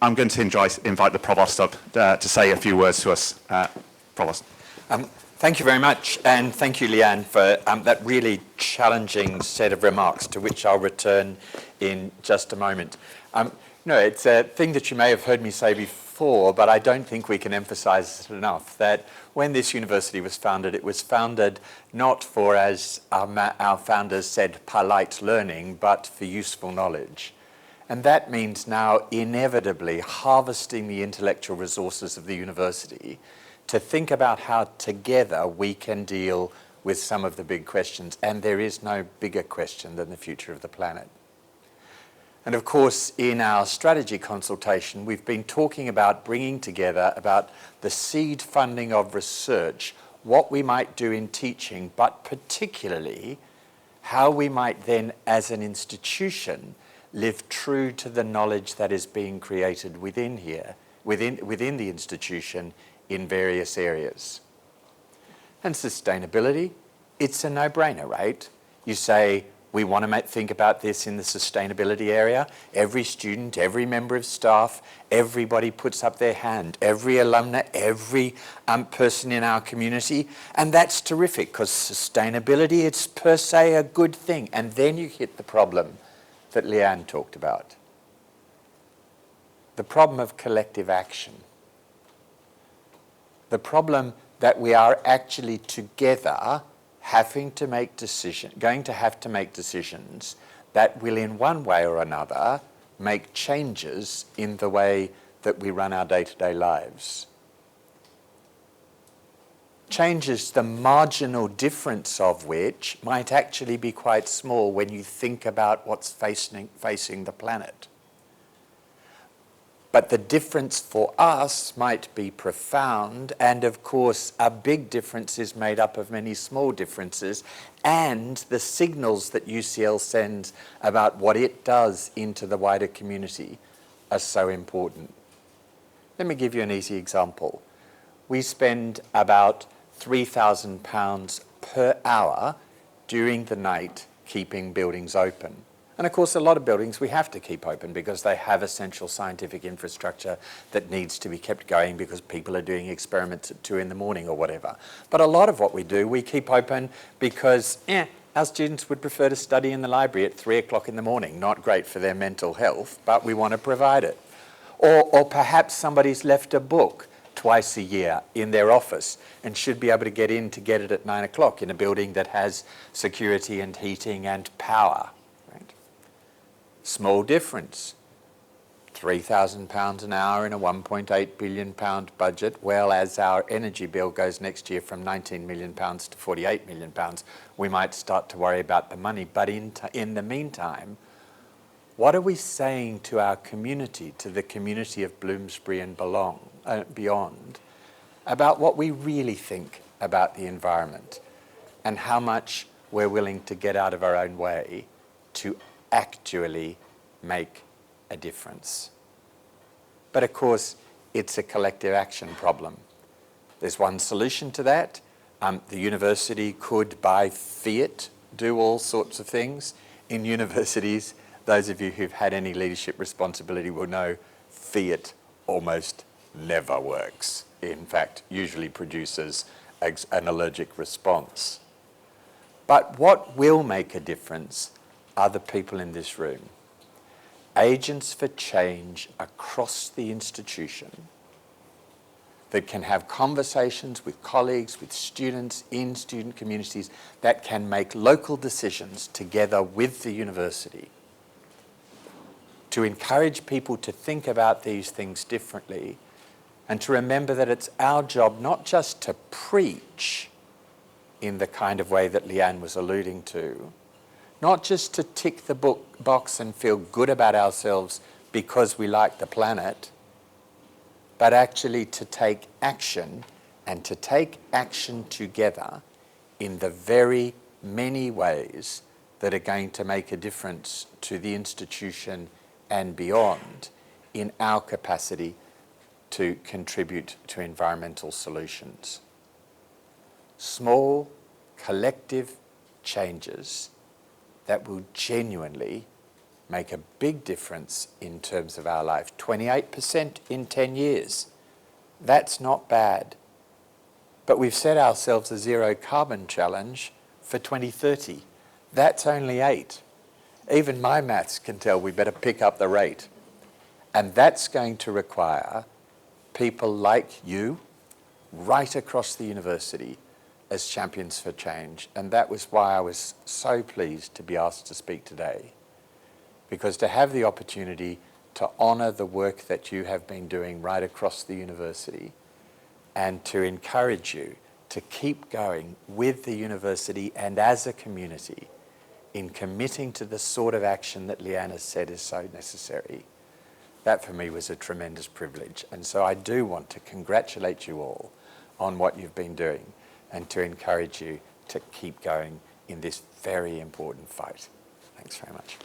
I'm going to invite the Provost up to say a few words to us. Provost. Thank you very much, and thank you, Leanne, for that really challenging set of remarks, to which I'll return in just a moment. It's a thing that you may have heard me say before, but I don't think we can emphasize it enough, that when this university was founded, it was founded not for, as our founders said, polite learning, but for useful knowledge. And that means now inevitably harvesting the intellectual resources of the university to think about how together we can deal with some of the big questions. And there is no bigger question than the future of the planet. And of course, in our strategy consultation, we've been talking about bringing together about the seed funding of research, what we might do in teaching, but particularly how we might then, as an institution, live true to the knowledge that is being created within here, within the institution, in various areas. And sustainability, it's a no-brainer, right? You say, we want to think about this in the sustainability area. Every student, every member of staff, everybody puts up their hand, every alumna, every person in our community. And that's terrific, because sustainability, it's per se a good thing. And then you hit the problem that Leanne talked about. The problem of collective action. The problem that we are actually together going to have to make decisions that will in one way or another make changes in the way that we run our day-to-day lives. Changes the marginal difference of which might actually be quite small when you think about what's facing the planet. But the difference for us might be profound, and of course a big difference is made up of many small differences, and the signals that UCL sends about what it does into the wider community are so important. Let me give you an easy example. We spend about £3,000 per hour during the night keeping buildings open. And of course, a lot of buildings we have to keep open because they have essential scientific infrastructure that needs to be kept going because people are doing experiments at 2 in the morning or whatever. But a lot of what we do, we keep open because our students would prefer to study in the library at 3 o'clock in the morning. Not great for their mental health, but we want to provide it. Or perhaps somebody's left a book twice a year in their office and should be able to get it at 9 o'clock in a building that has security and heating and power. Small difference, £3,000 an hour in a £1.8 billion budget. Well, as our energy bill goes next year from £19 million to £48 million, we might start to worry about the money. But in the meantime, what are we saying to our community, to the community of Bloomsbury and beyond, about what we really think about the environment and how much we're willing to get out of our own way to actually make a difference? But of course, it's a collective action problem. There's one solution to that. The university could, by fiat, do all sorts of things. In universities, those of you who've had any leadership responsibility will know fiat almost never works. In fact, usually produces an allergic response. But what will make a difference are the people in this room. Agents for change across the institution that can have conversations with colleagues, with students, in student communities, that can make local decisions together with the university to encourage people to think about these things differently and to remember that it's our job not just to preach in the kind of way that Leanne was alluding to, not just to tick the box and feel good about ourselves because we like the planet, but actually to take action, and to take action together in the very many ways that are going to make a difference to the institution and beyond in our capacity to contribute to environmental solutions. Small, collective changes that will genuinely make a big difference in terms of our life. 28% in 10 years. That's not bad. But we've set ourselves a zero carbon challenge for 2030. That's only 8. Even my maths can tell we better pick up the rate. And that's going to require people like you right across the university as champions for change. And that was why I was so pleased to be asked to speak today. Because to have the opportunity to honour the work that you have been doing right across the university and to encourage you to keep going with the university and as a community in committing to the sort of action that Leanne said is so necessary, that for me was a tremendous privilege. And so I do want to congratulate you all on what you've been doing and to encourage you to keep going in this very important fight. Thanks very much.